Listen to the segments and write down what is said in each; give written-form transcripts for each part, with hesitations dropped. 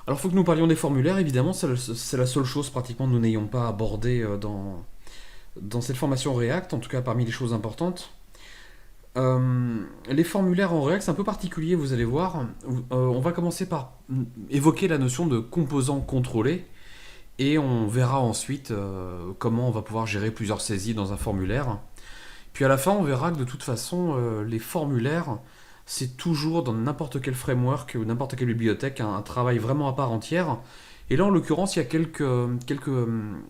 Alors, il faut que nous parlions des formulaires, évidemment, c'est la seule chose pratiquement que nous n'ayons pas abordée dans cette formation React, en tout cas parmi les choses importantes. Les formulaires en React, c'est un peu particulier, vous allez voir. On va commencer par évoquer la notion de composants contrôlés, et on verra ensuite comment on va pouvoir gérer plusieurs saisies dans un formulaire. Puis à la fin, on verra que de toute façon, les formulaires, c'est toujours dans n'importe quel framework ou n'importe quelle bibliothèque un travail vraiment à part entière. Et là, en l'occurrence, il y a quelques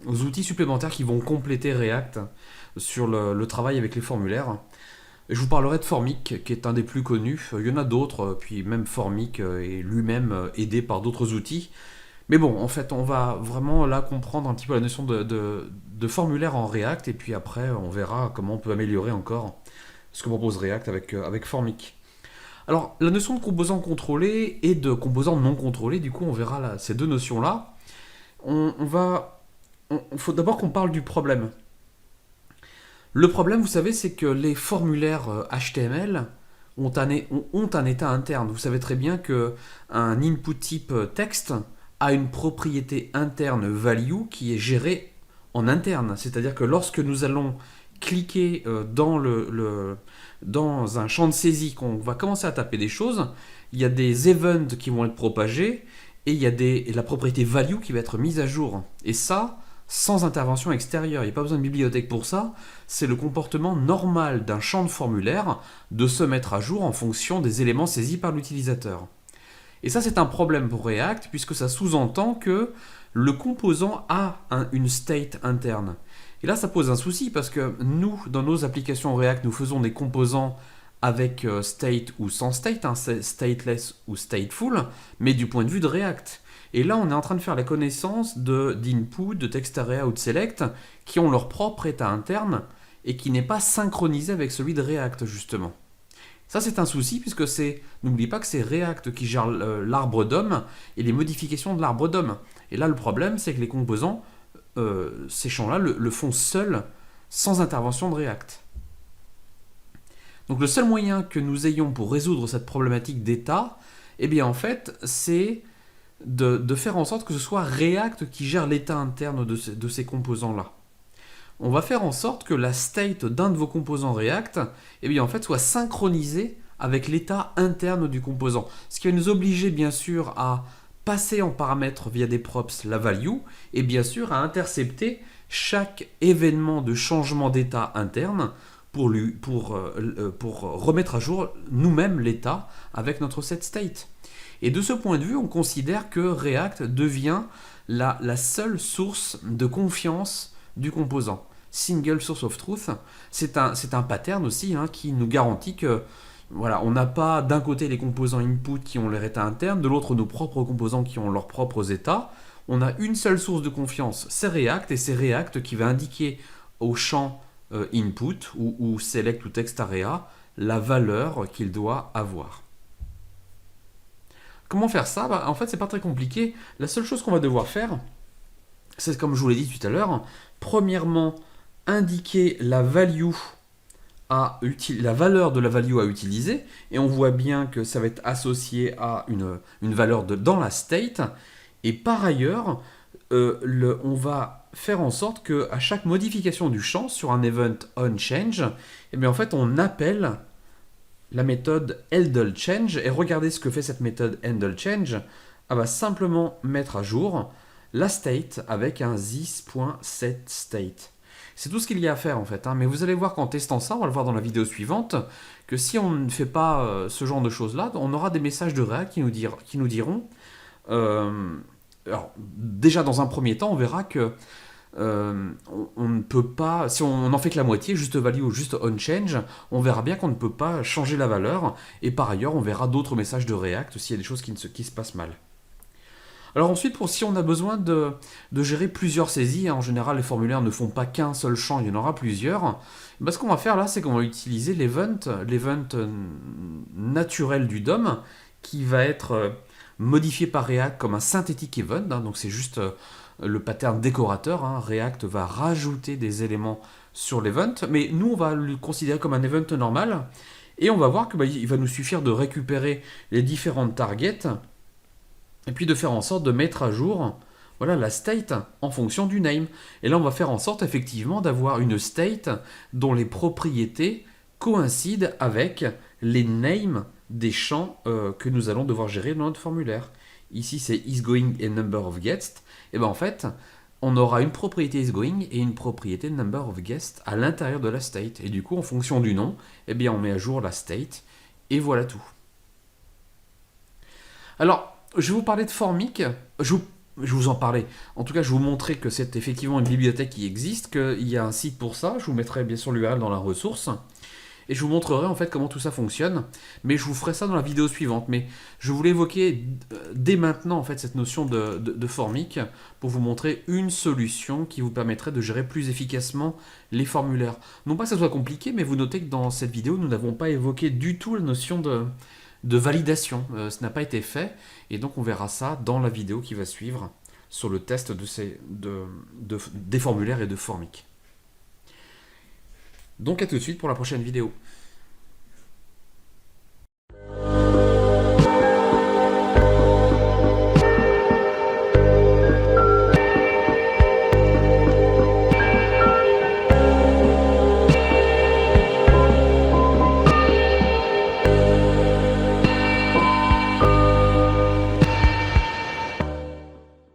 outils supplémentaires qui vont compléter React sur le travail avec les formulaires. Je vous parlerai de Formic, qui est un des plus connus. Il y en a d'autres, puis même Formic est lui-même aidé par d'autres outils. Mais bon, en fait, on va vraiment là comprendre un petit peu la notion de formulaire en React, et puis après, on verra comment on peut améliorer encore ce que propose React avec Formic. Alors, la notion de composants contrôlés et de composants non contrôlés, du coup, on verra là, ces deux notions-là. Il faut d'abord qu'on parle du problème. Le problème, vous savez, c'est que les formulaires HTML ont un état interne. Vous savez très bien que un input type texte a une propriété interne value qui est gérée en interne. C'est-à-dire que lorsque nous allons cliquer dans un champ de saisie, qu'on va commencer à taper des choses, il y a des events qui vont être propagés et il y a la propriété value qui va être mise à jour. Et ça, sans intervention extérieure. Il n'y a pas besoin de bibliothèque pour ça. C'est le comportement normal d'un champ de formulaire de se mettre à jour en fonction des éléments saisis par l'utilisateur. Et ça, c'est un problème pour React, puisque ça sous-entend que le composant a une state interne. Et là, ça pose un souci, parce que nous, dans nos applications React, nous faisons des composants avec state ou sans state, hein, stateless ou stateful, mais du point de vue de React. Et là, on est en train de faire la connaissance d'input, de textarea ou de select, qui ont leur propre état interne, et qui n'est pas synchronisé avec celui de React, justement. Ça, c'est un souci, puisque n'oubliez pas que c'est React qui gère l'arbre d'homme et les modifications de l'arbre d'homme. Et là, le problème, c'est que les composants, ces champs-là, le font seuls, sans intervention de React. Donc le seul moyen que nous ayons pour résoudre cette problématique d'état, eh bien en fait, c'est de faire en sorte que ce soit React qui gère l'état interne de ces composants-là. On va faire en sorte que la state d'un de vos composants React, eh bien en fait, soit synchronisée avec l'état interne du composant. Ce qui va nous obliger bien sûr à passer en paramètre via des props la value et bien sûr à intercepter chaque événement de changement d'état interne pour remettre à jour nous-mêmes l'état avec notre setState. Et de ce point de vue, on considère que React devient la seule source de confiance du composant. Single source of truth, c'est un pattern aussi qui nous garantit que voilà, on n'a pas d'un côté les composants input qui ont leur état interne, de l'autre nos propres composants qui ont leurs propres états. On a une seule source de confiance, c'est React, et c'est React qui va indiquer au champ input ou select ou text area la valeur qu'il doit avoir. Comment faire ça? En fait, c'est pas très compliqué. La seule chose qu'on va devoir faire, c'est comme je vous l'ai dit tout à l'heure, premièrement, indiquer la valeur de la value à utiliser, et on voit bien que ça va être associé à une valeur dans la state, et par ailleurs, on va faire en sorte qu'à chaque modification du champ sur un event onChange, eh bien en fait on appelle la méthode handleChange, et regardez ce que fait cette méthode handleChange. Elle va simplement mettre à jour la state avec un this.setState. C'est tout ce qu'il y a à faire en fait, mais vous allez voir qu'en testant ça, on va le voir dans la vidéo suivante, que si on ne fait pas ce genre de choses là, on aura des messages de React qui nous diront alors déjà dans un premier temps, on verra que on ne peut pas, si on n'en fait que la moitié, juste value ou juste onChange, on verra bien qu'on ne peut pas changer la valeur, et par ailleurs on verra d'autres messages de React s'il y a des choses qui se passent mal. Alors ensuite, si on a besoin de gérer plusieurs saisies, en général les formulaires ne font pas qu'un seul champ, il y en aura plusieurs, ce qu'on va faire là, c'est qu'on va utiliser l'event naturel du DOM, qui va être modifié par React comme un synthétique event, donc c'est juste le pattern décorateur. React va rajouter des éléments sur l'event, mais nous on va le considérer comme un event normal, et on va voir qu'il va nous suffire de récupérer les différentes targets et puis de faire en sorte de mettre à jour voilà, la state en fonction du name. Et là, on va faire en sorte effectivement d'avoir une state dont les propriétés coïncident avec les names des champs que nous allons devoir gérer dans notre formulaire. Ici, c'est isGoing et number of guests. Et bien en fait, on aura une propriété isGoing et une propriété number of guests à l'intérieur de la state. Et du coup, en fonction du nom, eh bien, on met à jour la state. Et voilà tout. Alors, je vais vous parler de Formic. Je vous en parlais. En tout cas, je vous montrer que c'est effectivement une bibliothèque qui existe, qu'il y a un site pour ça. Je vous mettrai bien sûr l'URL dans la ressource. Et je vous montrerai en fait comment tout ça fonctionne. Mais je vous ferai ça dans la vidéo suivante. Mais je voulais évoquer dès maintenant en fait cette notion de Formic pour vous montrer une solution qui vous permettrait de gérer plus efficacement les formulaires. Non pas que ça soit compliqué, mais vous notez que dans cette vidéo, nous n'avons pas évoqué du tout la notion de validation. Ce n'a pas été fait. Et donc on verra ça dans la vidéo qui va suivre sur le test des formulaires et de Formic. Donc à tout de suite pour la prochaine vidéo.